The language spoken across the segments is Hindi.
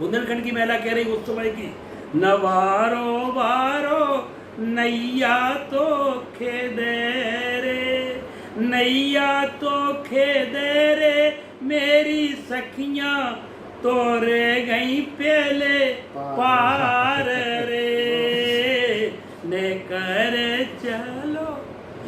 बुंदेलखंड की महिला कह रही उस समय की, नवारो वारो नैया तो खेदे रे, नैया तो खेदे रे मेरी सखियां तो रे गई पहले पार रे, ने कर चलो।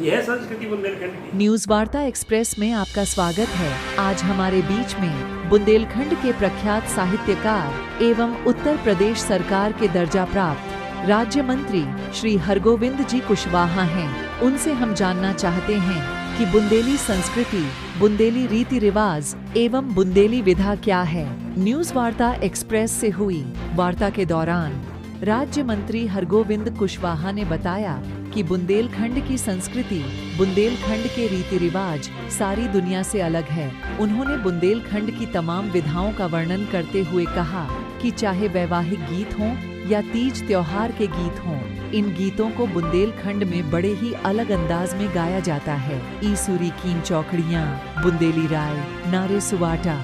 यह संस्कृति बुंदेलखंड की। न्यूज वार्ता एक्सप्रेस में आपका स्वागत है। आज हमारे बीच में बुंदेलखंड के प्रख्यात साहित्यकार एवं उत्तर प्रदेश सरकार के दर्जा प्राप्त राज्य मंत्री श्री हरगोविंद जी कुशवाहा हैं। उनसे हम जानना चाहते हैं कि बुंदेली संस्कृति, बुंदेली रीति रिवाज एवं बुंदेली विधा क्या है। न्यूज वार्ता एक्सप्रेस से हुई वार्ता के दौरान राज्य मंत्री हरगोविंद कुशवाहा ने बताया कि बुंदेलखंड की संस्कृति, बुंदेलखंड के रीति रिवाज सारी दुनिया से अलग है। उन्होंने बुंदेलखंड की तमाम विधाओं का वर्णन करते हुए कहा कि चाहे वैवाहिक गीत हों या तीज त्योहार के गीत हों, इन गीतों को बुंदेलखंड में बड़े ही अलग अंदाज में गाया जाता है। ईसुरी कीन चौकड़ियाँ, बुंदेली राय, नारे सुवाटा।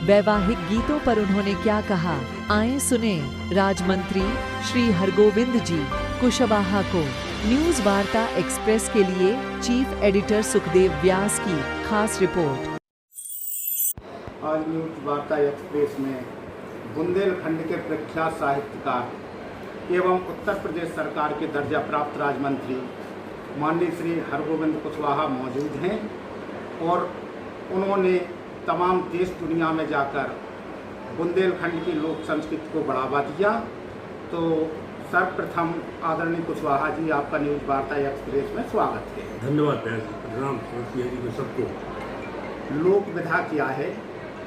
वैवाहिक गीतों पर उन्होंने क्या कहा, आए सुने राजमंत्री श्री हरगोविंद जी कुशवाहा को। न्यूज वार्ता एक्सप्रेस के लिए चीफ एडिटर सुखदेव व्यास की खास रिपोर्ट। आज न्यूज वार्ता एक्सप्रेस में बुंदेलखंड के प्रख्यात साहित्यकार एवं उत्तर प्रदेश सरकार के दर्जा प्राप्त राज्य मंत्री माननीय श्री हरगोविंद कुशवाहा मौजूद हैं और उन्होंने तमाम देश दुनिया में जाकर बुंदेलखंड की लोक संस्कृति को बढ़ावा दिया। तो सर्वप्रथम आदरणीय कुशवाहा जी, आपका न्यूज वार्ता एक्सप्रेस में स्वागत है। धन्यवाद प्रणाम जी को सबको। लोक विधा क्या है?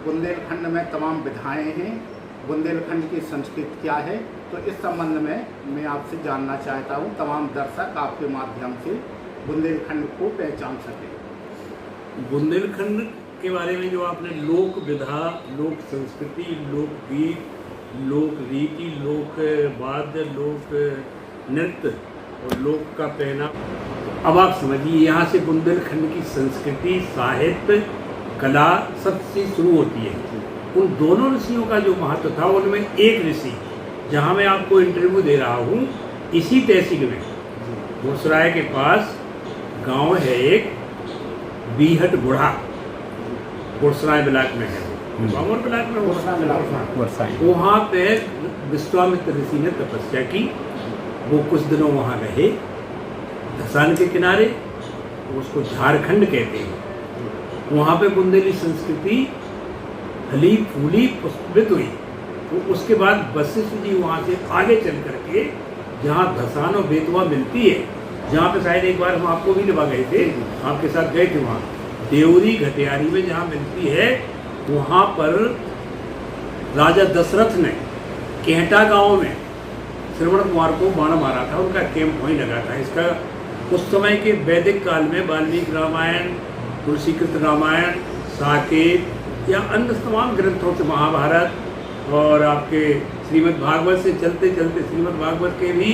बुंदेलखंड में तमाम विधाएं हैं। बुंदेलखंड की संस्कृति क्या है? तो इस संबंध में मैं आपसे जानना चाहता हूँ, तमाम दर्शक आपके माध्यम से बुंदेलखंड को पहचान सके। बुंदेलखंड के बारे में जो आपने लोक विधा, लोक संस्कृति, लोक गीत, लोक रीति, लोक वाद्य, लोक नृत्य और लोक का पहना, अब आप समझिए यहाँ से बुंदेलखंड की संस्कृति, साहित्य, कला सबसे शुरू होती है। उन दोनों ऋषियों का जो महत्व था, उनमें एक ऋषि, जहाँ मैं आपको इंटरव्यू दे रहा हूँ, इसी तहसील में घुसराय के पास गांव है एक बीहट बुढ़ा, घुसराय ब्लॉक में है, बामोर ब्लॉक में। वहाँ पे विश्वामित्र ऋषि ने तपस्या की। वो कुछ दिनों वहाँ रहे धसान के किनारे, उसको झारखंड कहते हैं। वहाँ पे बुंदेली संस्कृति फली फूली पुष्पित हुई। तो उसके बाद वशिष्ठ जी वहाँ से आगे चल करके जहाँ धसान और बेतवा मिलती है, जहाँ पे शायद एक बार हम आपको भी निभा गए थे, आपके साथ गए थे, वहाँ देवरी घटियारी में जहाँ मिलती है, वहाँ पर राजा दशरथ ने केहटा गांव में श्रवण कुमार को बाण मारा था। उनका कैंप वहीं लगा था। इसका उस समय के वैदिक काल में वाल्मीकि रामायण, तुलसीकृत रामायण, साकेत या अन्य तमाम ग्रंथों से, महाभारत और आपके श्रीमद् भागवत से चलते चलते श्रीमद् भागवत के भी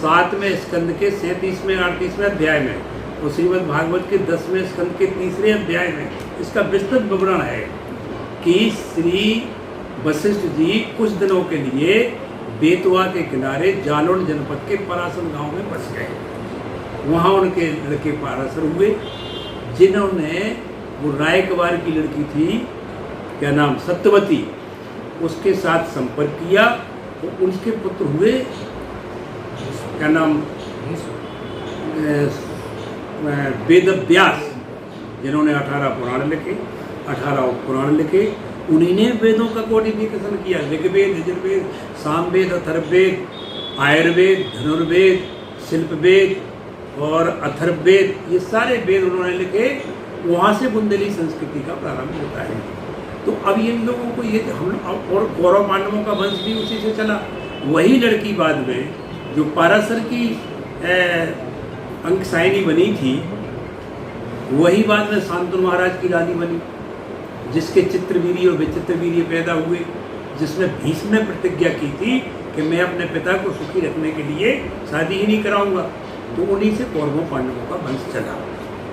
7वें स्कंद के 37वें 38वें अध्याय में और श्रीमद् भागवत के 10वें स्कंद के 3रे अध्याय में इसका विस्तृत विवरण है कि श्री वशिष्ठ जी कुछ दिनों के लिए बेतवा के किनारे जालौन जनपद के परासर गांव में बस गए। वहाँ उनके लड़के परासर हुए, जिन्होंने वो रायकवार की लड़की थी, क्या नाम, सत्यवती, उसके साथ संपर्क किया। तो उनके पुत्र हुए, क्या नाम, वेदव्यास, जिन्होंने 18 पुराण लिखे, 18 पुराण लिखे। उन्हीं ने वेदों का कोडिफिकेशन किया। ऋग्वेद, यजुर्वेद, सामवेद, अथर्ववेद, आयुर्वेद, धनुर्वेद, शिल्पवेद और अथर्ववेद, ये सारे वेद उन्होंने लिखे। वहाँ से बुंदेली संस्कृति का प्रारंभ होता है। तो अब इन लोगों को ये हम और कौरव पांडवों का वंश भी उसी से चला। वही लड़की बाद में जो पराशर की अंकसायनी बनी थी, वही बाद में शांतनु महाराज की रानी बनी, जिसके चित्रवीर्य और विचित्रवीर्य पैदा हुए, जिसमें भीष्म ने प्रतिज्ञा की थी कि मैं अपने पिता को सुखी रखने के लिए शादी ही नहीं कराऊंगा। तो उन्हीं से कौरवों पांडवों का वंश चला।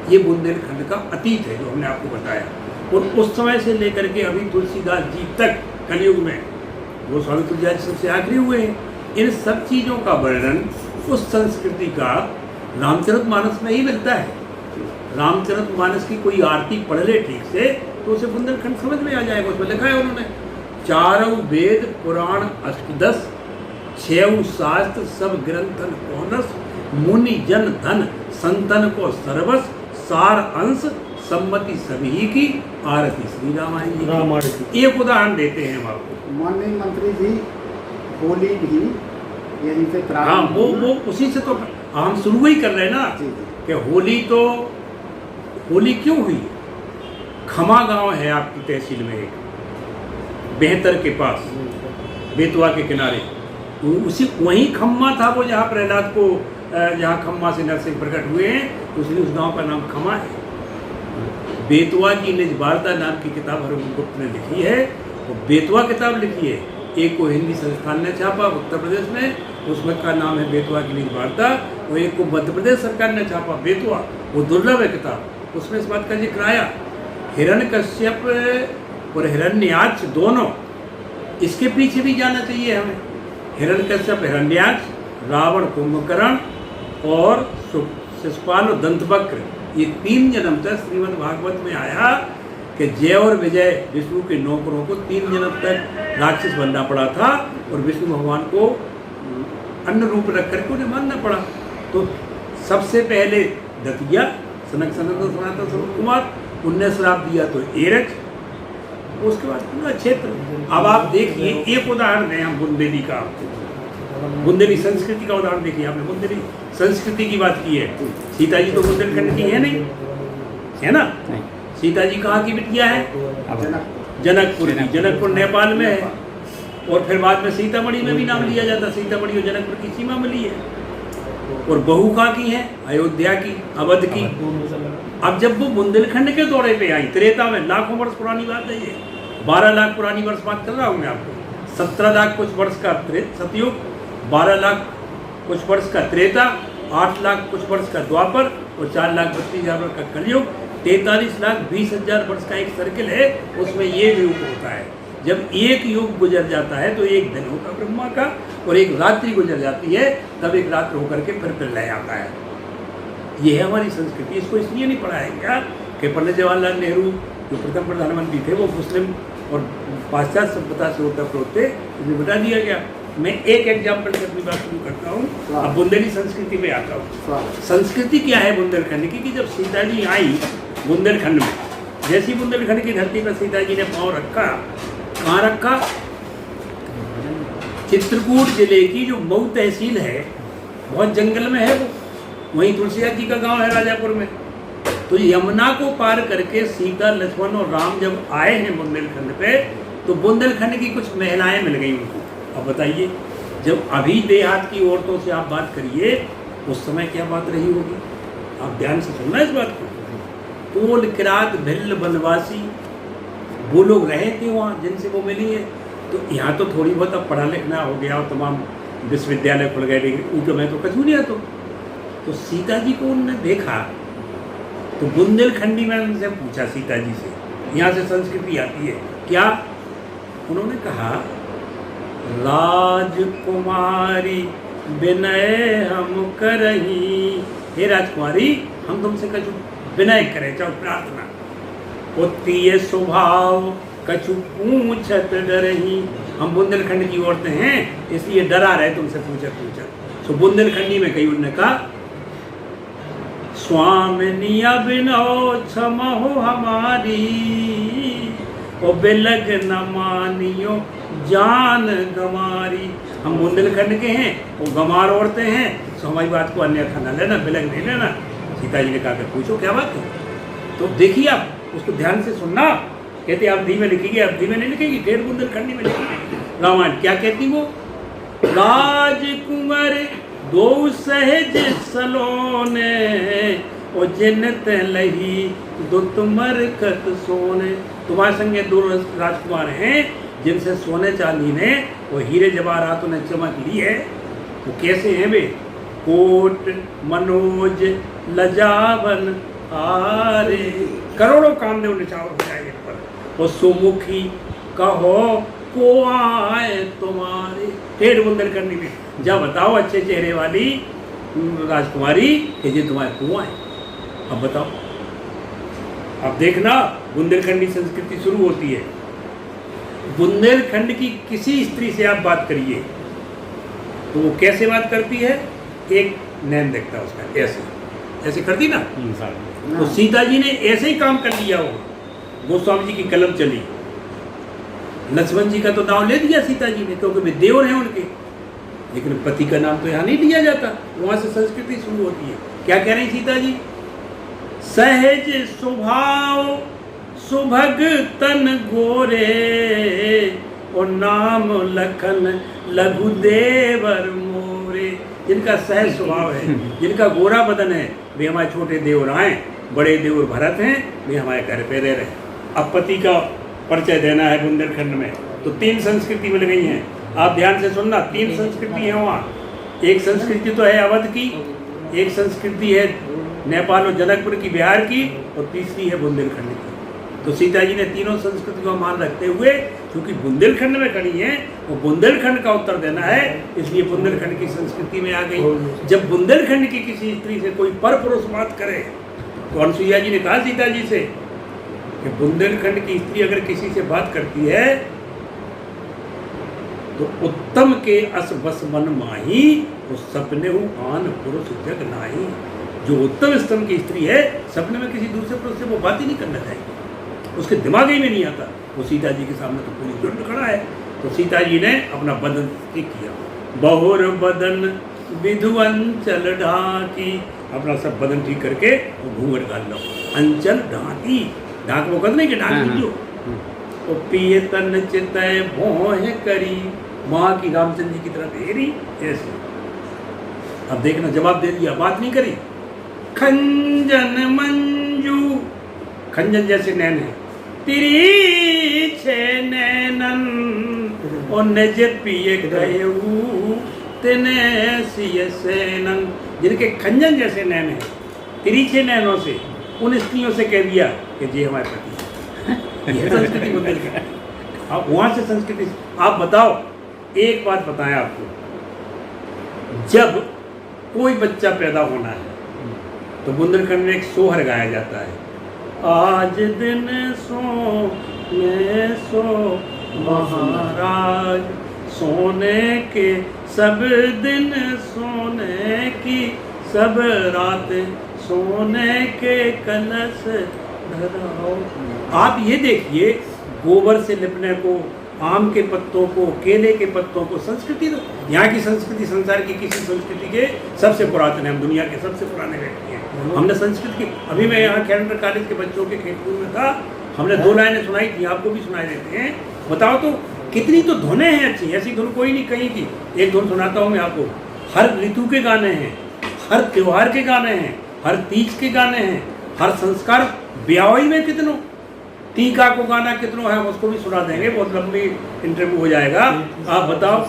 ये बुंदेलखंड का अतीत है जो हमने आपको बताया। और उस समय से लेकर के अभी तुलसीदास जी तक कलयुग में वो स्वामी तुलसीदास जी सबसे आखिरी हुए हैं। इन सब चीज़ों का वर्णन उस संस्कृति का रामचरितमानस में ही मिलता है। रामचरितमानस की कोई आरती पढ़ ले ठीक से तो उसे बुंदेलखंड समझ में आ जाएगा। उसमें लिखा है उन्होंने, चारों वेद पुराण अष्टदश, छह शास्त्र सब ग्रंथन कौनस, मुनि जन धन संतन को सर्वस, सार अंश सम्मति सभी की, आरती श्री रामायण जी। एक उदाहरण देते हैं हम आपको। माननीय मंत्री जी, होली भी यहीं से प्रारंभ। हाँ, वो उसी से तो हम शुरू ही कर रहे हैं ना कि होली क्यों हुई। खमा गांव है आपकी तहसील में, एक बेहतर के पास, बेतवा के किनारे, उसी वहीं खम्मा था वो जहाँ प्रहलाद को, जहाँ खम्मा से नरसिंह प्रकट हुए हैं, उसलिए उस गांव का नाम खमा है। बेतवा की निज वार्ता नाम की किताब हरगुप्त ने लिखी है, वो बेतवा किताब लिखी है। एक को हिंदी संस्थान ने छापा उत्तर प्रदेश में, उसमें का नाम है बेतवा की निज वार्ता, और एक को मध्य प्रदेश सरकार ने छापा बेतवा, वो दुर्लभ है किताब। उसमें इस बात का जिक्र आया, हिरण्यकश्यप और हिरण्याक्ष दोनों, इसके पीछे भी जाना चाहिए हमें। हिरण्यकश्यप हिरण्याक्ष, रावण कुंभकर्ण और शिशुपाल और दंतवक्र, ये 3 जन्म तक श्रीमद् भागवत में आया कि जय और विजय विष्णु के नौकरों को 3 जन्म तक राक्षस बनना पड़ा था और विष्णु भगवान को अन्न रूप रख करके उन्हें मानना पड़ा। तो सबसे पहले दतिया, सनक सनंदन सनातन सनत कुमार, उनने श्राप दिया तो एरच, उसके बाद पूरा क्षेत्र। अब आप देखिए, एक उदाहरण है हम बुंदेली का, बुंदेली संस्कृति का उदाहरण देखिए। आपने बुंदेली संस्कृति की बात की है, सीता जी तो बुंदेलखंड की है नहीं, है ना? सीता जी कहाँ की बिटिया है? जनकपुर की। जनकपुर नेपाल में है, और फिर बाद में सीतामढ़ी में भी नाम लिया जाता, सीतामढ़ी और जनकपुर की सीमा मिली है। और बहू कहाँ की है? अयोध्या की, अवध की। अब जब वो बुंदेलखंड के दौरे पे आई, त्रेता में, लाखों वर्ष पुरानी बात है ये, 12 लाख पुरानी वर्ष बात कर रहा हूँ मैं आपको। 17 लाख कुछ वर्ष का सतयुग, 12 लाख कुछ वर्ष का त्रेता, 8 लाख कुछ वर्ष का द्वापर और 4 लाख 32,000 वर्ष का कलयुग, 43 लाख 20,000 वर्ष का एक सर्किल है। उसमें ये युग होता है, जब एक युग गुजर जाता है तो एक दिन होगा ब्रह्मा का, और एक रात्रि गुजर जाती है तब एक रात्र होकर के फिर प्रलय आता है। ये है हमारी संस्कृति। इसको इसलिए नहीं पढ़ाया गया कि पंडित जवाहरलाल नेहरू जो प्रथम प्रधानमंत्री थे वो मुस्लिम और पाश्चात्य सभ्यता से ओतप्रोत थे, इसमें बता दिया गया। मैं एक एग्जाम्पल से अपनी बात शुरू करता हूँ, अब बुंदेली संस्कृति पे आता हूँ। संस्कृति क्या है बुंदेलखंड की, कि जब सीता जी आई बुंदेलखंड में, जैसी बुंदेलखंड की धरती पर सीता जी ने पाँव रखा, कहाँ रखा? चित्रकूट जिले की जो मऊ तहसील है, बहुत जंगल में है वो, वहीं तुलसीदास जी का गांव है राजापुर में। तो यमुना को पार करके सीता, लक्ष्मण और राम जब आए हैं बुंदेलखंड पे, तो बुंदेलखंड की कुछ महिलाएं मिल गई उनको। अब बताइए, जब अभी देहात की औरतों से आप बात करिए, उस समय क्या बात रही होगी? आप ध्यान से सुनना इस बात को। कोल किरात भिल्ल बनवासी, वो लोग रहे थे वहाँ जिनसे वो मिली है। तो यहाँ तो थोड़ी बहुत अब पढ़ा लिखना हो गया और तमाम विश्वविद्यालय खुल गए, उनके में तो कछू नहीं है। तो सीता जी को उन्होंने देखा, तो बुंदेलखंडी में उनसे पूछा सीता जी से, यहाँ से संस्कृति आती है क्या? उन्होंने कहा, राजकुमारी विनय हम करही, हे राजकुमारी हम तुमसे कछु विनय करें, चाहे प्रार्थना। उत्तीय स्वभाव कछु पूछत डरही, हम बुंदेलखंड की औरतें हैं इसलिए डरा रहे तुमसे पूछत। तो बुंदेलखंडी में कही, उन्होंने कहा, स्वामिनी अभिनव क्षमहो हमारी, ओ बिलग न मानियो जान गमारी। हम बुंदेलखंड के हैं, वो गमार औरतें हैं, तो हमारी बात को अन्यथा न लेना, बिलग नहीं लेना। सीता जी ने कहा, पूछो क्या बात है? तो देखिए आप उसको ध्यान से सुनना। कहते अवधि में लिखी, अवधि में नहीं लिखेगी, डेढ़ बुंदेलखंडी में लिखेगी रामायण। क्या कहती वो? राजकुमार दो सहज सलोने, ओ जिनत लही दुतमर कत सोने। तुम्हारे संगे 2 राजकुमार हैं जिनसे सोने चांदी ने वो हीरे जवाहरातों ने चमक ली है। वो कैसे हैं वे? कोट मनोज लजावन आरे, करोड़ों काम ने निछावर हो जाएंगे। और सुमुखी कहो को आए तुम्हारे, ठेठ बुंदेलखंडी में जा बताओ अच्छे चेहरे वाली राजकुमारी कि जी तुम्हारे कुआं है। अब बताओ, अब देखना बुंदेलखंडी संस्कृति शुरू होती है। बुंदेलखंड की किसी स्त्री से आप बात करिए तो वो कैसे बात करती है, एक नैन देखता है उसका, ऐसे ऐसे करती ना। तो सीता जी ने ऐसे ही काम कर लिया होगा। गोस्वामी जी की कलम चली, लक्ष्मण जी का तो नाम ले दिया सीता जी ने क्योंकि वे देवर हैं उनके, लेकिन पति का नाम तो यहाँ नहीं लिया जाता। वहां से संस्कृति शुरू होती है। क्या कह रही सीता जी, सहज स्वभाव सुभग तन गोरे और नाम लखन लघु देवर मोरे। जिनका सहज स्वभाव है, जिनका गोरा बदन है, वे हमारे छोटे देवर आए, बड़े देवर भरत हैं, वे हमारे घर पे रह रहे। अब पति का परिचय देना है बुंदेलखंड में, तो 3 संस्कृति मिल गई हैं। आप ध्यान से सुनना, 3 संस्कृति है वहाँ। एक संस्कृति तो है अवध की, एक संस्कृति है नेपाल और जनकपुर की, बिहार की, और तीसरी है बुंदेलखंड की। तो सीता जी ने तीनों संस्कृति को मान रखते हुए, क्योंकि बुंदेलखंड में खड़ी हैं, वो बुंदेलखंड का उत्तर देना है, इसलिए बुंदेलखंड की संस्कृति में आ गई। जब बुंदेलखंड की किसी स्त्री से कोई पर पुरुष बात करे तो अनसुईया जी ने कहा सीता जी से कि बुंदेलखंड की स्त्री अगर किसी से बात करती है तो उत्तम के अस बस मन माही, उस सपने हूँ आन पुरुष जग नाही। जो उत्तम स्तम की स्त्री है, सपने में किसी दूसरे पुरुष से वो बात ही नहीं करना चाहेगी, उसके दिमाग ही में नहीं आता। वो सीता जी के सामने तो पूरी जुट खड़ा है। तो सीता जी ने अपना बदन ठीक किया, बहुर बदन विधु अंचल ढाकी, अपना सब बदन ठीक करके वो घूंघट डाल लो, अंचल ढाकी, ढाक वो नहीं कि ढाकी जो, तो पिए तन चितय भोह करी, वहाँ की रामचंद्र जी की तरफ हेरी ऐसे। अब देखना, जवाब दे दिया, बात नहीं करी। खंजन मंजू, खंजन जैसे नैन है, तिरछे नैनन और निज पिए गए तिने सिय सेनन। जिनके खंजन जैसे नैन है, तिरछे नैनों से उन स्त्रियों से कह दिया कि जी हमारे पति। यह संस्कृति बदल गई। अब वहाँ से संस्कृति, आप बताओ, एक बात बताएं आपको, जब कोई बच्चा पैदा होना है तो बुंदेलखंड में एक सोहर गाया जाता है, आज दिन सोने सो महाराज, सोने के सब दिन सोने की सब रात, सोने के कलश धराओ। आप ये देखिए, गोबर से लिपने को, आम के पत्तों को, केले के पत्तों को, संस्कृति तो यहाँ की संस्कृति संसार की किसी संस्कृति के सबसे पुरातन है। हम दुनिया के सबसे पुराने व्यक्ति हैं। हमने संस्कृत की, अभी मैं यहाँ कैलेंडर कॉलेज के बच्चों के खेतपुर में था, हमने 2 लाइनें सुनाई थी, आपको भी सुनाई देते हैं। बताओ तो कितनी तो धुनें हैं अच्छी, ऐसी धुन कोई नहीं कहीं की। एक धुन सुनाता हूँ मैं आपको। हर ऋतु के गाने हैं, हर त्योहार के गाने हैं, हर तीज के गाने हैं, हर संस्कार ब्याहई में कितनों, टीका को गाना कितनों है, उसको भी सुना देंगे, बहुत लंबी इंटरव्यू हो जाएगा। आप बताओ,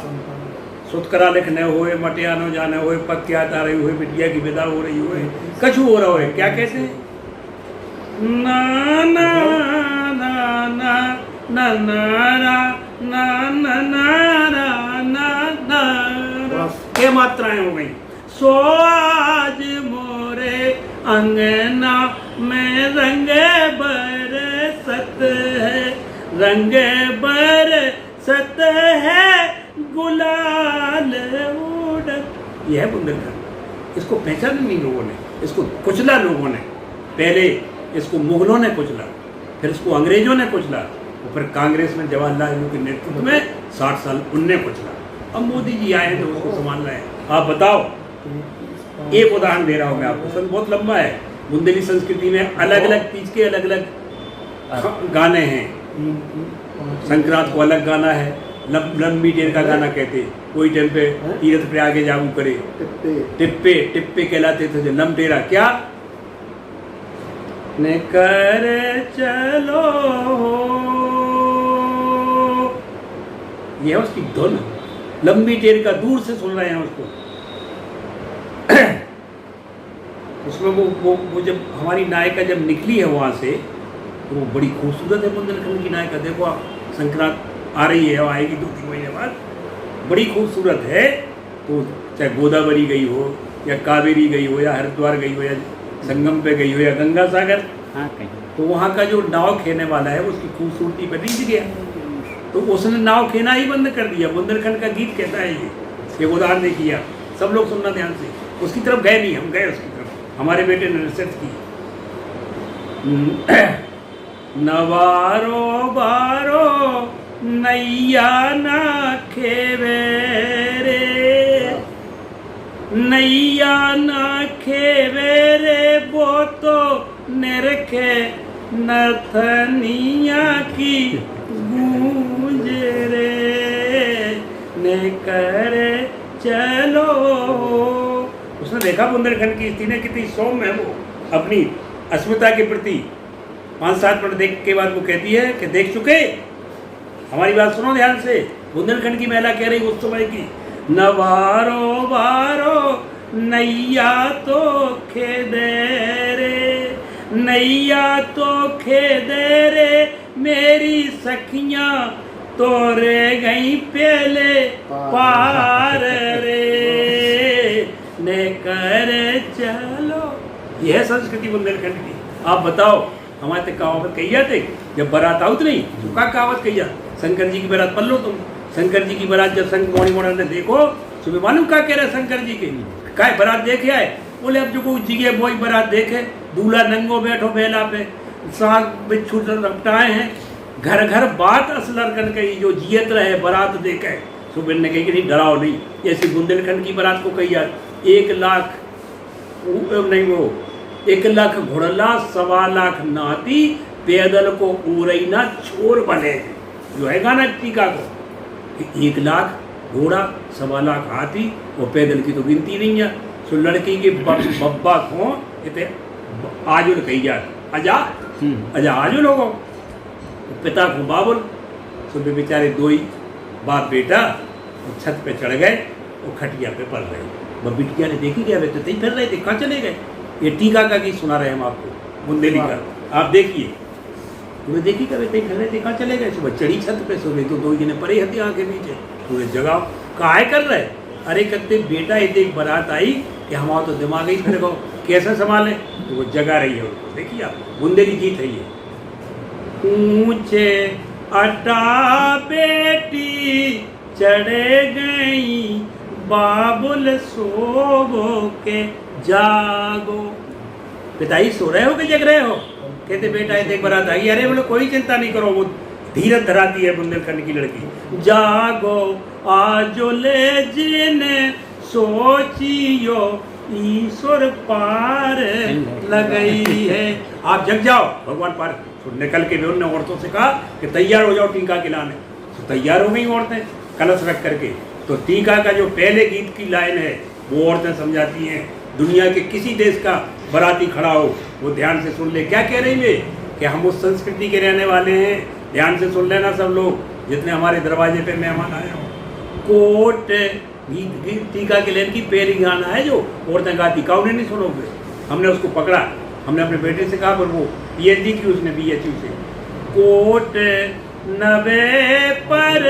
सुतकरा लिखने हुए, मटियानो जाने हुए, पत्तियाँ आ रही हुए, बिटिया की विदा हो रही हुए, कछु हो रहा है, क्या कहते हैं, ना ना ना ना ना ना ना ना ना ना ना, ये मात्राएं हो गई। सो आज मोरे अंगना में रंग बरसत है, रंग बरसत है, गुलाल उड़त। यह है बुंदेलखंड। इसको पहचाना नहीं लोगों ने, इसको कुचला लोगों ने। पहले इसको मुगलों ने कुचला, फिर इसको अंग्रेजों ने कुचला, और फिर कांग्रेस में जवाहरलाल नेहरू के नेतृत्व में 60 साल उनने कुचला। अब मोदी जी आए हैं तो उसको संभाल रहे हैं। आप बताओ, एक उदाहरण दे रहा हूँ मैं आपको, सब बहुत लंबा है। बुंदेली संस्कृति में अलग अलग तीज के अलग अलग गाने हैं। संक्रांत को अलग गाना है, लंबी टेर का गाना कहते, कोई टाइम पे तीर्थ पे आगे जागू करे, टिप्पे टिप्पे कहलाते थे। लमटेरा क्या ने कर चलो, यह उसकी धुन। लंबी टेर का दूर से सुन रहे हैं उसको। उसमें वो जब हमारी नायिका जब निकली है वहाँ से, तो वो बड़ी खूबसूरत है बुंदेलखंड की नायिका। देखो आप, संक्रांत आ रही है और आएगी 2-3 महीने बाद, बड़ी खूबसूरत है। तो चाहे गोदावरी गई हो या कावेरी गई हो या हरिद्वार गई हो या संगम पे गई हो या गंगा सागर, हाँ कहीं तो वहाँ का जो नाव खेने वाला है उसकी खूबसूरती पर रीझ गया, तो उसने नाव खेना ही बंद कर दिया। बुंदेलखंड का गीत कहता है ये उदाहरण देखिए आप, सब लोग सुनना ध्यान से। उसकी तरफ गए नहीं, हम गए उसकी तरफ, हमारे बेटे ने रिसर्च की। नवारो बारो नैया ना खेवे रे, नैया ना खेवे रे, वो तो निरखे नथनिया की गूंज रे, ने करे चलो। उसने देखा बुंदेलखंड की स्थिति ने कितनी सौम्य है वो अपनी अस्मिता के प्रति। 5-7 मिनट देख के बाद वो कहती है कि देख चुके, हमारी बात सुनो ध्यान से। बुंदेलखंड की महिला कह रही उस समय की, नवारो बारो नैया तो खेदे रे, नैया तो खेदे रे, मेरी सखियां तो रे गई पहले पार रे, ने कर चलो। यह है संस्कृति बुंदेलखंड की। आप बताओ, हमारे तक कहावत कही जाते जब बारात आउत नहीं तो क्या कहावत कही जा, शंकर जी की बारात पढ़ लो तुम। शंकर जी की बारात जब संग मोड़ी मोड़ा ने देखो, सुबह मालूम क्या कह रहे शंकर जी के, क्या बारात देखे आए? बोले अब जो कोई जिगे बोई बारात देखे, दूल्हा नंगो बैठो बेला पे, साग बिच्छू रपटाए हैं, घर घर बात असलर कर गई, जो जियत रहे बारात देखे। सुबह ने कही कि नहीं डराओ नहीं, ऐसी बुंदेलखंड की बारात को कही जाए 1 लाख नहीं, वो 1 लाख घोड़ला 1.25 लाख नाती, पैदल को उरैना छोर बने, जो है गाना टीका को। 1 लाख घोड़ा 1.25 लाख हाथी, वो पैदल की तो गिनती नहीं है। सो लड़की के बब्बा को इतने आजुल कही जाए, अजा अजा आजुल होगो, पिता को बाबुल। सुबह बेचारे 2 ही बाप बेटा छत पे चढ़ गए, वो खटिया पे पड़ रहे। वह बिटिया ने देखी गया, वे तो नहीं फिर रहे थे, कहाँ चले गए? ये टीका का गीत सुना रहे हम आपको बुंदेली का, आप देखिए। तुम्हें देखी कभी तई फिर रहे थे, कहाँ चले गए? सुबह चढ़ी छत पे, सुबह तो 2 जने परे हथे आके नीचे, पूरे जगह काहे कर रहे? अरे कहते बेटा ये एक बारात आई कि हमारा तो दिमाग ही फिर गो, कैसे संभालें? तो वो जगा रही है उनको। देखिए आप, बुंदेली गीत है ये। ऊंचे अटा बेटी चढ़े गई, बाबुल सोवो के जागो। पिताई सो रहे हो कि जग रहे हो? कहते बेटा ये देख बारात आई। अरे बोले कोई चिंता नहीं करो, वो धीरज धराती है बुंदेलखंड की लड़की। जागो आजो ले जिने सोचियो, ईश्वर पार लगई है। आप जग जाओ, भगवान पार। तो निकल के भी उन्होंने औरतों से कहा कि तैयार हो जाओ टीका खिलाने। तो तैयार हो गई औरतें कलश रख करके। तो टीका का जो पहले गीत की लाइन है वो औरतें समझाती हैं। दुनिया के किसी देश का बाराती खड़ा हो, वो ध्यान से सुन ले क्या कह रही है, कि हम उस संस्कृति के रहने वाले हैं। ध्यान से सुन लेना सब लोग, जितने हमारे दरवाजे पे मेहमान आए हो। कोट गीत टीका के लेन की पहली गाना है जो औरतें गाती, काउने नहीं सुनोगे। हमने उसको पकड़ा, हमने अपने बेटे से कहा, पर वो PhD की उसने BHU से। कोट नवे पर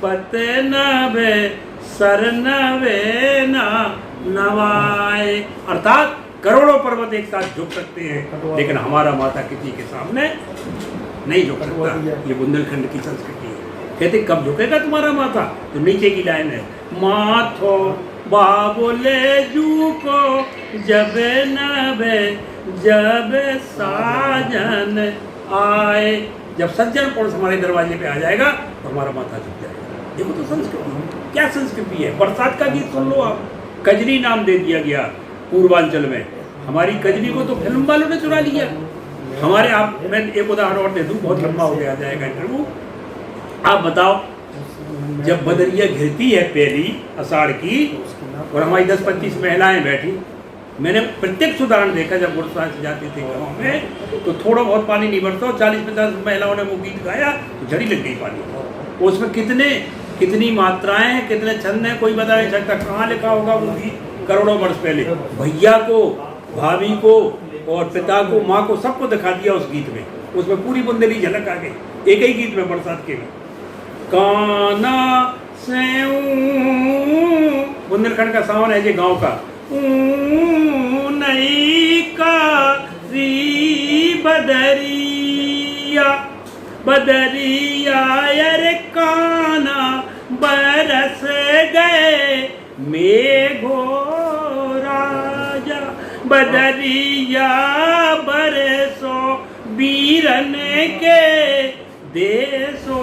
बत नवे सर नवे ना नवाए, अर्थात करोड़ों पर्वत एक साथ झुक सकते हैं, लेकिन हमारा माता किसी के सामने नहीं झुक सकता। ये बुंदेलखंड की संस्कृति है। कहते कब झुकेगा तुम्हारा माथा? तो नीचे की लाइन है, माथो बाबुले जू को जब नवे जब साजन आए। जब सज्जन पुरुष हमारे दरवाजे पे आ जाएगा तो हमारा माथा झुक जाएगा। देखो तो संस्कृति क्या संस्कृति है। बरसात का गीत सुन लो आप, कजरी नाम दे दिया गया पूर्वांचल में। हमारी कजरी को तो फिल्म वालों ने चुरा लिया। हमारे आप, मैं एक उदाहरण और दे दूँ, बहुत लंबा हो गया जाएगा इंटरव्यू। आप बताओ, जब बदरिया घिरती है पहली आषाढ़ की और हमारी 10-25 महिलाएं बैठी, मैंने प्रत्यक्ष उदाहरण देखा। जब गुरुद्वारा से जाते थे गाँव में तो थोड़ा बहुत पानी नहीं बरता, 40-50 महिलाओं ने वो गीत गाया तो झड़ी लग गई पानी। उसमें कितनी मात्राएं हैं, कितने छंद हैं, कोई बता नहीं सकता। कहाँ लिखा होगा वो गीत करोड़ों वर्ष पहले। भैया को, भाभी को, और पिता को, माँ को, सबको दिखा दिया उस गीत में। उसमें पूरी बुंदेली झलक आ गई एक ही गीत में, बरसात के में। काना से बुंदेलखंड का सावन है जी गांव का। नई का री बदरिया बदरिया यार काना बरस गए मेघो राजा बदरिया बरसो बीरन के देसो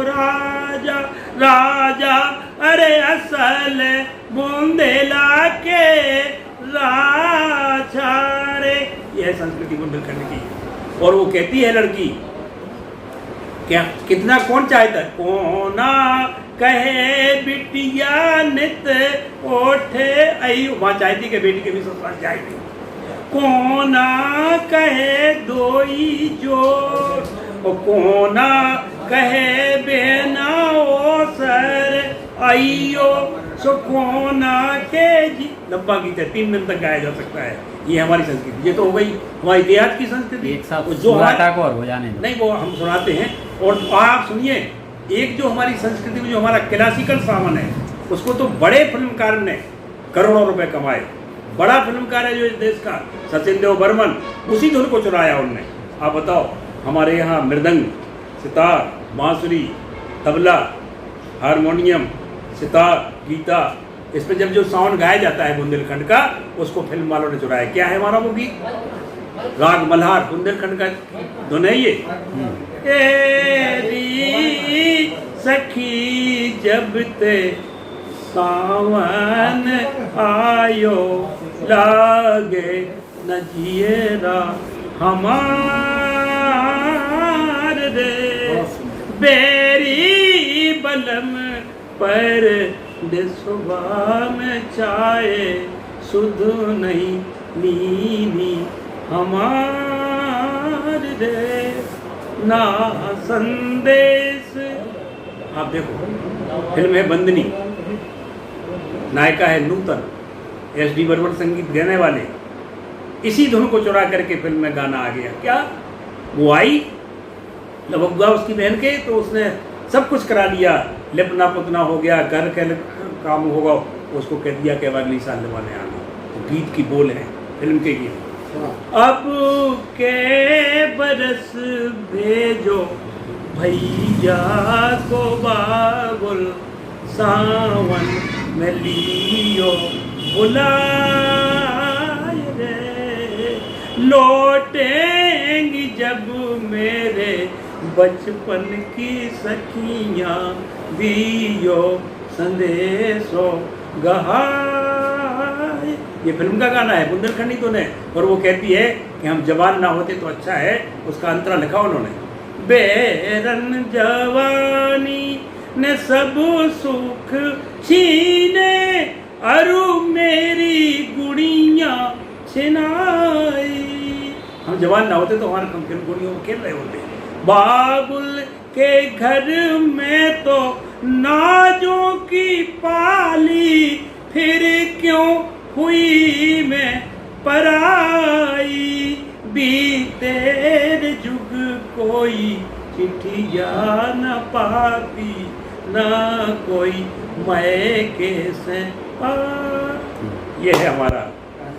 राजा राजा अरे असल बुंदेला के राजा रे। यह संस्कृति बुंदेलखंड की। और वो कहती है लड़की, क्या कितना कौन चाहता है, कोना कहे बिटिया नित ओठे आई। वहाँ चाहती कि बेटी के भी ससुराल जाएगी। कोना कहे दोई जोर, कोना कहे बेना ओ सर आइयो सो कोना के जी। लंबा गीत है, 3 दिन तक गाया जा सकता है। ये हमारी संस्कृति, ये तो हो गई हमारी देहात की संस्कृति। एक साथ जो को और हो जाने नहीं, वो हम सुनाते हैं। और आप सुनिए, एक जो हमारी संस्कृति में जो हमारा क्लासिकल सावन है, उसको तो बड़े फिल्मकार ने करोड़ों रुपए कमाए। बड़ा फिल्मकार है जो इस देश का, सचिन देव बर्मन, उसी धुन को चुराया उनने। आप बताओ, हमारे यहाँ मृदंग, सितार, बांसुरी, तबला, हारमोनियम, सितार, गीता, इसमें जब जो साउंड गाया जाता है बुंदेलखंड का, उसको फिल्म वालों ने चुराया। क्या है हमारा वो गीत? राग मल्हार, बुंदेलखंड का धुन है ये। तेरी सखी जब ते सावन आयो लागे न जियरा हमार रे, बेरी बलम पर देसुबा में चाहे सुध नहीं नीनी हमार रे ना संदेश। आप देखो, फिल्म है बंदनी, नायिका है नूतन, एस.डी. बर्मन संगीत गाने वाले। इसी धुन को चुरा करके फिल्म में गाना आ गया। क्या वो आई लबुआ उसकी बहन के, तो उसने सब कुछ करा लिया, लिपना पुतना हो गया, घर का काम होगा, उसको कह दिया कि अब अगली साल निभाने आना। तो गीत की बोल है फिल्म के गीत। अब के बरस भेजो भैया को बाबुल सावन में लियो बुलाए रे, लौटेंगी जब मेरे बचपन की सखियाँ दियो संदेशो गहाए। ये फिल्म का गाना है, बुंदेलखंडी तो ने। और वो कहती है कि हम जवान ना होते तो अच्छा है, उसका अंतरा लिखा उन्होंने। बेरन जवानी ने सब सुख छीने, अरु मेरी गुड़िया छिनाई। हम जवान ना होते तो हमारे कम गुड़ियों में खेल रहे होते। बाबुल के घर में तो नाजों की पाली, फिर क्यों हुई मैं पराई। बीते जुग कोई चिट्ठिया न पाती, न कोई मैं कैसे पा। ये है हमारा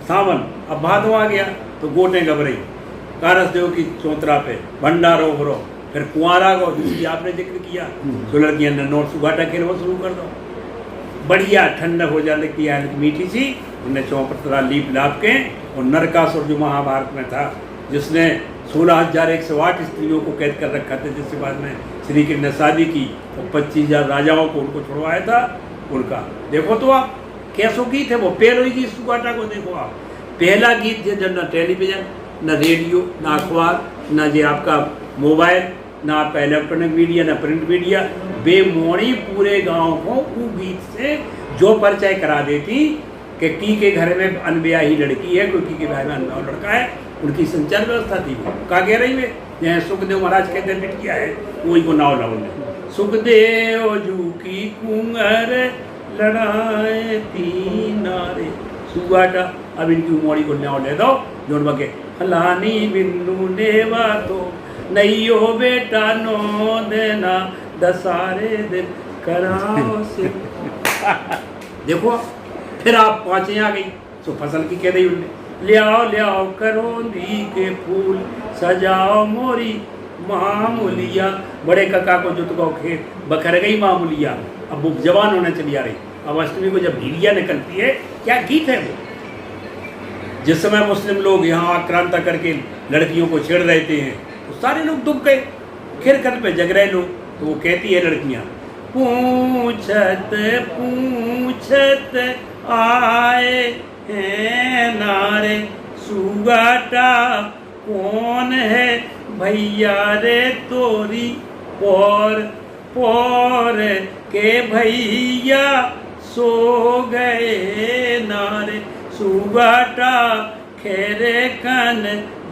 सावन। अब भादो आ गया तो गोटे घबराई, कारस देव की चौतरा पे भंडारो भरो, फिर कुंवारा को जिसकी आपने जिक्र किया, तो लड़कियां नोट सुगाटा खेलना शुरू कर दो। बढ़िया ठंडक हो जाने की मीठी सी, उन्हें चौपतरा लीप लाप के। और नरकासुर जो महाभारत में था, जिसने 16,108 स्त्रियों को कैद कर रखा था, जिसके बाद में श्री कृष्ण ने शादी की और 25,000 राजाओं को उनको छुड़वाया था। उनका देखो तो आप कैसो गीत है वो, पहले गीत सुगाटा को देखो आप। पहला गीत है जब न टेलीविजन, न रेडियो, न अखबार, न जे आपका मोबाइल, न आपका इलेक्ट्रॉनिक मीडिया, न प्रिंट मीडिया, बेमोड़ी पूरे गांव को वो गीत से जो परिचय करा देती कि की के घर में अनब्याही लड़की है, कोई की के घर में अनब्याह लड़का है, उनकी संचार व्यवस्था थी। कहा कह रही है, जहाँ सुखदेव महाराज कहते हैं बिटिया है, वही को नाव लाओ ने सुखदेव जू की कुंगर लड़ाए तीन नारे सुगाटा। अब इनकी मोड़ी को नाव ले दो, जोन बके फलानी बिंदु नेवा तो नैयो बेटा नो देना दसारे दिन कराओ से। देखो फिर आप पाँचें आ गई तो फसल की कह रही उनने, ले आओ करोंदी के फूल सजाओ मोरी मामूलिया। बड़े काका को जुत को खेत बखर गई मामूलिया। अब वो जवान होने चली आ रही। अब अष्टमी को जब भीलिया निकलती है, क्या गीत है वो। जिस समय मुस्लिम लोग यहाँ आक्रांता करके लड़कियों को छेड़ रहे थे तो सारे लोग दुख गए, खिरकत पे जग रहे लोग। तो वो कहती है लड़कियाँ, पूछत पूछत आए हैं नारे सुगाटा कौन है भैया रे तोरी पोर पोर के भैया सो गए नारे सुगाटा खेरे कन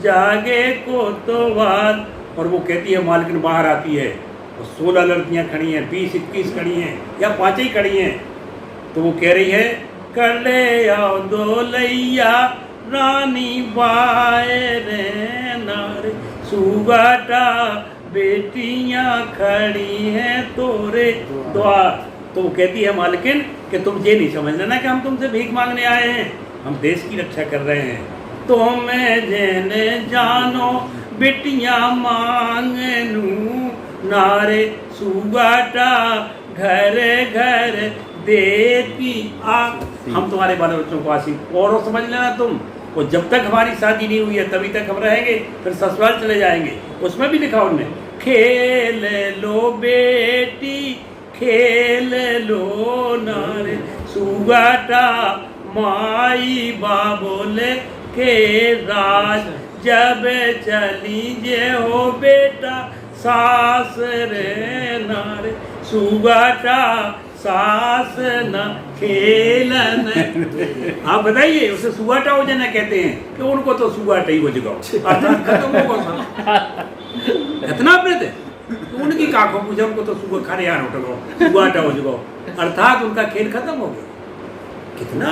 जागे को तो वार। और वो कहती है, मालकिन बाहर आती है और 16 लड़कियां खड़ी हैं, 20-21 खड़ी हैं या 5 ही खड़ी हैं। तो वो कह रही है, कर ले आओ दो लैया रानी बाए रे नारे सुगाटा बेटियां खड़ी हैं तोरे द्वार। तो वो कहती है, मालकिन कि तुम ये नहीं समझ लेना कि हम तुमसे भीख मांगने आए हैं, हम देश की रक्षा कर रहे हैं। तो मैं जेने जानो बेटियां मांगनू नारे सुगाटा घर घर देती आ। हम तुम्हारे बाल बच्चों को आसी और समझ लेना तुम, और जब तक हमारी शादी नहीं हुई है तभी तक हम रहेंगे, फिर ससुराल चले जाएंगे। उसमें भी लिखा उन्होंने, खेल लो बेटी खेल लो नारे सुगाटा माई बाबोले के राज जब चली जे हो बेटा सास रे नारे सुगाटा सास न खेलन। आप बताइए, उसे सुगाटा हो जाना कहते हैं कि उनको तो सुगाटा ही हो जगाओ, खत्म होगा इतना प्रेत है। तो उनकी काखों पूछा, उनको तो सुगा खाने यार उठो सुगाटा हो जगाओ, अर्थात उनका खेल खत्म हो गया। कितना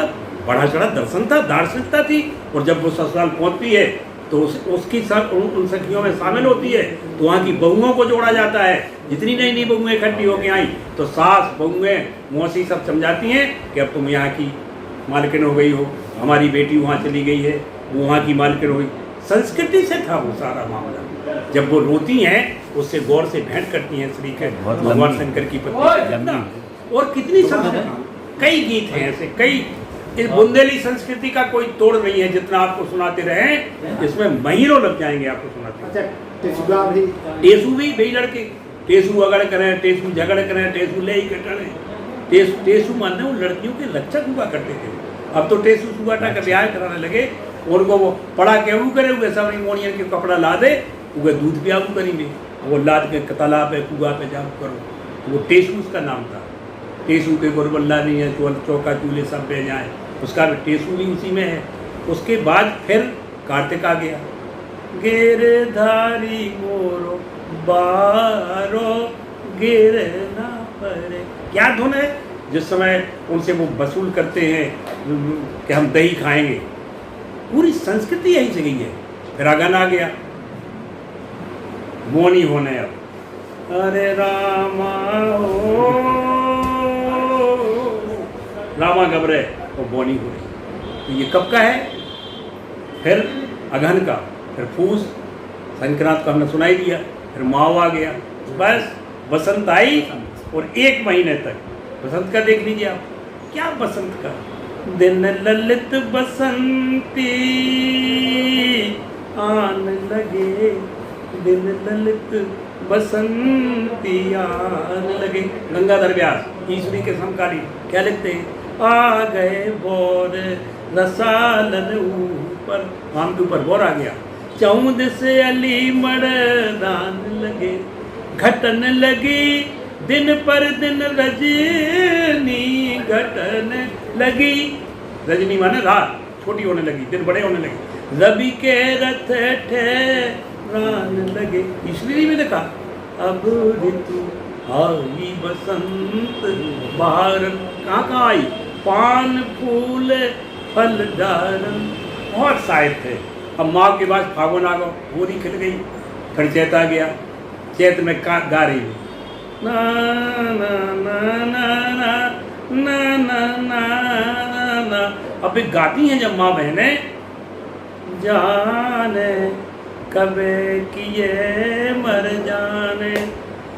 बड़ा चढ़ा दर्शन था, दार्शनिकता थी। और जब वो ससुराल पहुंचती है तो उसकी सब उन सखियों में शामिल होती है, तो वहाँ की बहुओं को जोड़ा जाता है। जितनी नई नई बहुएं इकट्ठी होकर आई तो सास बहुएं मौसी सब समझाती हैं कि अब तुम यहाँ की मालकिन हो गई हो, हमारी बेटी वहाँ चली गई है, वो वहाँ की मालकिन हो गई। संस्कृति से था वो सारा मामला। जब वो रोती हैं उससे गौर से भेंट करती हैं श्री के भगवान शंकर की पत्नी। और कितनी संस्कृति, कई गीत हैं ऐसे, कई। इस बुंदेली संस्कृति का कोई तोड़ नहीं है, जितना आपको सुनाते रहे इसमें महीनों लग जाएंगे आपको सुनाते। टेसू भी भाई लड़के टेसू अगड़ करें, टेसू झगड़ करें, टेसू ले ही कटें। टेसू मानने वो लड़कियों के रक्षक हुआ करते थे। अब तो टेसू सुगाटा का ब्याह कराने लगे, उनको वो पड़ा केवू करे हुए सब मोनियन के कपड़ा ला दे, वो दूध पियाऊ करेंगे, वो लाद के तालाब पे कुआ पे जाओ करो। वो टेसू उसका नाम था। टेसू के गोरबल्ला नहीं है, चौका चूल्हे सब बह जाए, उसका टेसू भी उसी में है। उसके बाद फिर कार्तिक आ गया, गिरधारी मोरो बारो गिरना पड़े। क्या धुन है, जिस समय उनसे वो वसूल करते हैं कि हम दही खाएंगे। पूरी संस्कृति यही से गई है। फिर आगन आ गया, मोनी होने। अब अरे रामा ओ रामा घबरे वो बोनी हो रही। तो ये कब का है? फिर अगहन का, फिर फूस, संक्रांत का हमने सुनाई दिया, फिर माव आ गया, बस बसंत आई। और 1 महीने तक बसंत का देख लीजिए आप, क्या बसंत का दिन ललित बसंती आन लगे, दिन ललित बसंती आन लगे। गंगाधर व्यास ईश्वरी के समकालीन क्या लिखते हैं, आ गए बोर रसालन ऊपर, आम के ऊपर बोर आ गया। चौंद से अली मर्दान लगे, घटन लगी दिन पर दिन रजनी घटन लगी। रजनी माने रात छोटी होने लगी, दिन बड़े होने लगे। रवि के रथ ठहरान लगे। ईश्वरी में देखा, अब ऋतु आई बसंत बाहर, कहाँ आई, पान फूल फल डारन। और साहित्य है, अब माँ के बाद फागुन आ गो, होली खिल गई, फिर चैत आ गया, चैत में गा रही है ना ना ना ना ना ना ना ना ना। अब गाती हैं जब माँ बहनें, जाने कबे किए मर जाने,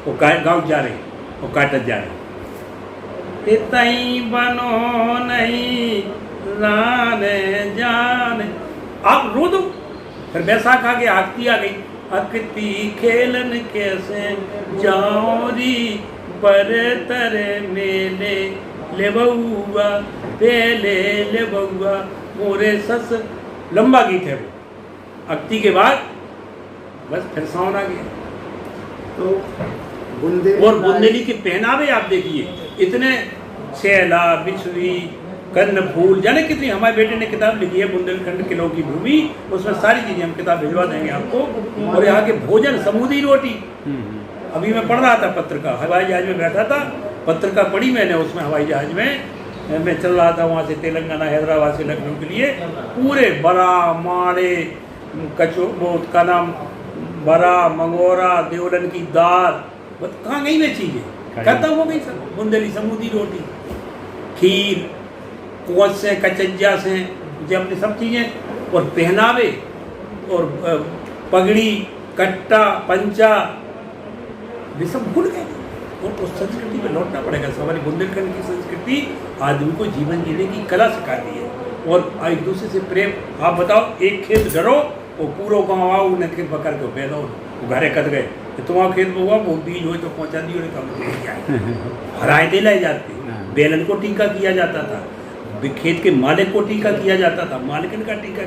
वो गाँव जा रही, वो काटत जा रही, तई बनो नहीं लाने जाने। आप रो दो, फिर बैसाख आ गया, आगती आ गई, अकती खेलन कैसे जाऊरी पर तरे मेले ले बउआ पेले ले बउआ मोरे सस। लंबा गीत है वो। अक्ति के बाद बस फिर सावन आ गया। तो बुंदेली और बुंदेली के पहनावे आप देखिए, इतने शैला बिछुई कन्न फूल, जाने कितनी। हमारे बेटे ने किताब लिखी है बुंदेलखंड किलों की भूमि, उसमें सारी चीजें, हम किताब भिजवा देंगे आपको। और यहाँ के भोजन, समुद्री रोटी। अभी मैं पढ़ रहा था पत्र का, हवाई जहाज में बैठा था, पत्र का पढ़ी मैंने, उसमें हवाई जहाज में मैं चल रहा था वहाँ से तेलंगाना हैदराबाद से लखनऊ के लिए, पूरे बड़ा माड़े कचो वो का नाम बड़ा मंगोरा देवलन की दाल, बस कहाँ गई वे चीज़ें, खत्म हो गई सब। बुंदेली समुद्री रोटी, खीर, कोच से कचज्जा से, जो अपनी सब चीज़ें। और पहनावे और पगड़ी कट्टा पंचा, ये सब भूल गए। और उस संस्कृति में लौटना पड़ेगा। हमारी बुंदेलखंड की संस्कृति आदमी को जीवन जीने की कला सिखाती है, और एक दूसरे से प्रेम। आप बताओ, एक खेत डरो और पूरा गाँव आओ, उन्हें खेत पकड़ के बेदो, वो घरे कद गए, तुम्हारा खेत में हुआ, वो बीज हो तो पहुँचा दियो, हराए दे लाई जाती, बेलन को टीका किया जाता था, खेत के मालिक को टीका किया जाता था, मालिकन का टीका।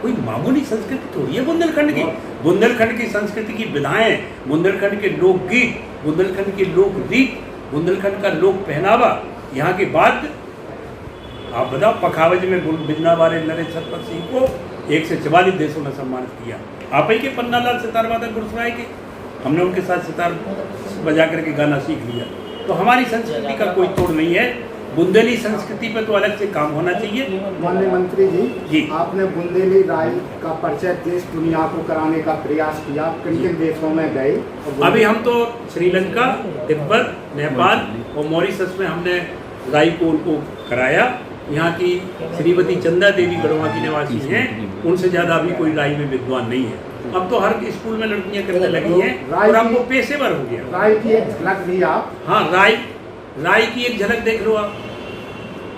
कोई मामूली संस्कृति थोड़ी है बुंदेलखंड की। बुंदेलखंड की संस्कृति की विधाएं, बुंदेलखंड के लोकगीत, बुंदेलखंड के लोक रीत, बुंदेलखंड का लोक पहनावा। यहाँ के बाद आप बताओ, पखावज में बिजना वाले नरेश छत्रपति सिंह को 1 से 44 देशों ने सम्मानित किया। आप ही के पन्नालाल सितार वादक गुरसराय के, हमने उनके साथ सितार बजा करके गाना सीख लिया। तो हमारी संस्कृति का कोई तोड़ नहीं है। बुंदेली संस्कृति पे तो अलग से काम होना चाहिए। माननीय मंत्री जी, आपने बुंदेली राय का परिचय देश दुनिया को कराने का प्रयास किया, किन किन देशों में गए? अभी हम तो श्रीलंका, तिब्बत, नेपाल और मॉरिशस में हमने राई को उनको कराया। यहाँ की श्रीमती चंदा देवी गढ़वा की निवासी हैं, उनसे ज़्यादा अभी कोई राई में विद्वान नहीं है। अब तो हर स्कूल में लड़कियाँ करने लगी हैं और अब वो पेशेवर हो गया। राय की एक झलक दी आप। हाँ, राई की एक झलक देख लो आप।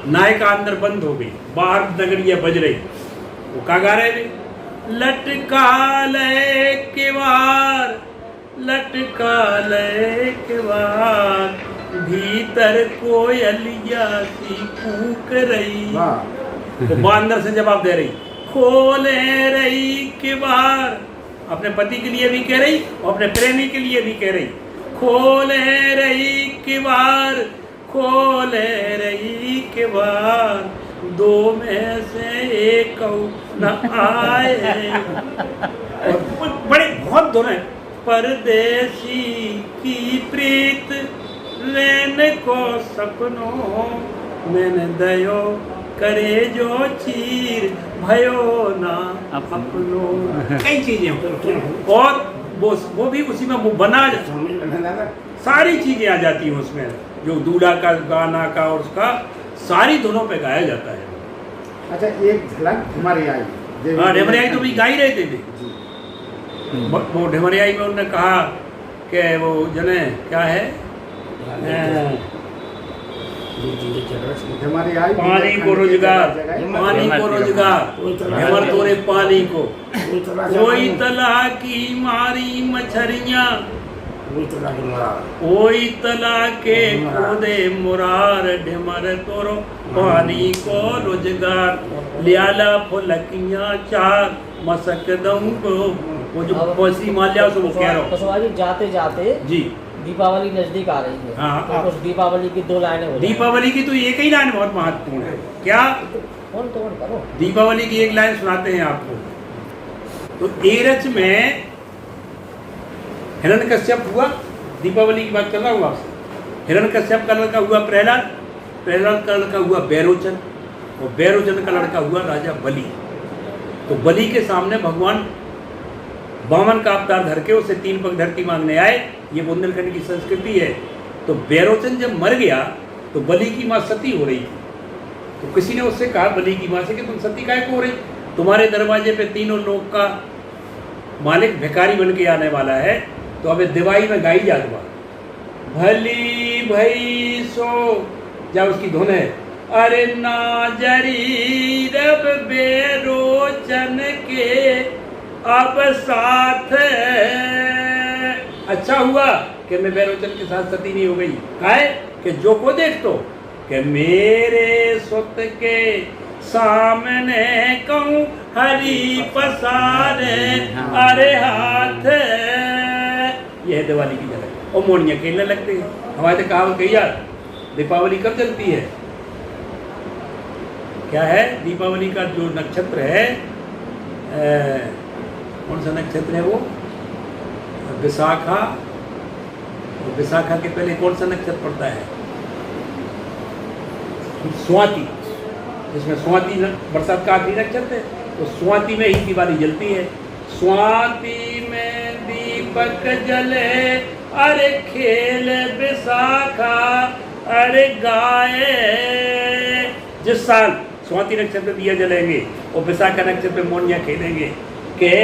नायका अंदर बंद हो गई, बाहर नगरिया बज रही, वो क्या गा रहे थे? लटका ले केवार, लटका ले केवार, भीतर कोयलिया सी कूक रही। वो अंदर से जवाब दे रही, खोले रही केवार, अपने पति के लिए भी कह रही और अपने प्रेमी के लिए भी कह रही, खोले रही केवार, खोले रही केवार, दो में से एक न आए। और बड़े बहुत दोनों हैं। परदेसी की प्रीत लेन को सपनों, मैंने दयो करे जो चीर भयो ना अपनो। कई चीजें और वो भी उसी में वो बना सारी चीजें आ जाती हैं उसमें, जो दूल्हा का गाना का और उसका सारी धुनों पे गाया जाता है। अच्छा, एक झलक ढमरियाई। हाँ, ढमरियाई तो भी गा ही रहे थे। वो ढमरियाई में उन्होंने कहा कि वो जने क्या है, पानी को रोजगार, पानी को रोजगार, ढमर तोरे पानी को, कोई तला की मारी मछरियाँ, ओई तला के खोदे मुरार, ढमर तोरो पानी को रोजगार, लियाला फुलकियाँ चार मसक दम को। वो जो पोसी माल्या से वो कह रहा हूँ। जाते जाते जी, दीपावली नजदीक आ रही है। हाँ, तो उस दीपावली की 2 लाइनें हो। दीपावली की तो एक ही लाइन बहुत महत्वपूर्ण है। क्या? कौन करो। दीपावली की एक लाइन सुनाते हैं आपको। तो एरच में हिरण्यकश्यप हुआ, दीपावली की बात कर रहा हूँ आपसे। हिरण्यकश्यप का लड़का हुआ प्रहलाद, प्रहलाद का लड़का हुआ बैरोचन, और बैरोचन का लड़का हुआ राजा बलि। तो बलि के सामने भगवान वामन का अवतार धर के उसे 3 पग धरती मांगने आए। ये बुंदेलखंड की संस्कृति है। तो बैरोचन जब मर गया तो बलि की माँ सती हो रही थी। तो किसी ने उससे कहा बलि की माँ से कि तुम सती काहे को हो रही, तुम्हारे दरवाजे पे तीनों लोक का मालिक भिखारी बन के आने वाला है। तो अब दिवाई में गाई जात बा, भली भई सो, जब उसकी धुन है, अरे नाजरी रब बेरोचन के अब साथ। अच्छा हुआ कि मैं बैरोचन के साथ सती नहीं हो गई। काहे कि जो को देख तो कि मेरे सुत के सामने कहूँ हरी पसारे अरे हाथ। यह दिवाली की जगह और मोड़ियाँ खेलने लगते हैं। हमारे तो कहावत कही यार, दीपावली कब चलती है? क्या है दीपावली का जो नक्षत्र है, कौन सा नक्षत्र है वो? विशाखा। विशाखा के पहले कौन सा नक्षत्र पड़ता है? स्वाति, जिसमें स्वाति बरसात का आखिरी नक्षत्र है। तो स्वाति में ही दिवाली जलती है। स्वाति में दीपक जले अरे खेल विशाखा अरे गाए। जिस साल स्वाति नक्षत्र दिया जलेंगे और विशाखा नक्षत्र पे मोनिया खेलेंगे के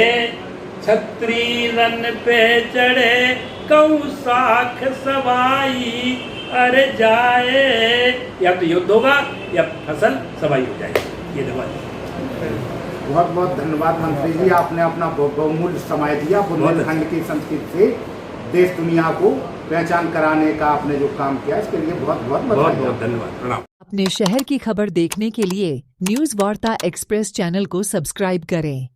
छत्री रन पे चढ़े कऊ साख सवाई अरे जाए। या तो युद्ध होगा या फसल सवाई हो जाएगी। ये दिवाली। बहुत बहुत धन्यवाद मंत्री जी, आपने अपना बहुमूल्य समय दिया। बुंदेलखंड की संस्कृति से देश दुनिया को पहचान कराने का आपने जो काम किया, इसके लिए बहुत बहुत धन्यवाद। प्रणाम। अपने शहर की खबर देखने के लिए न्यूज़ वार्ता एक्सप्रेस चैनल को सब्सक्राइब करें।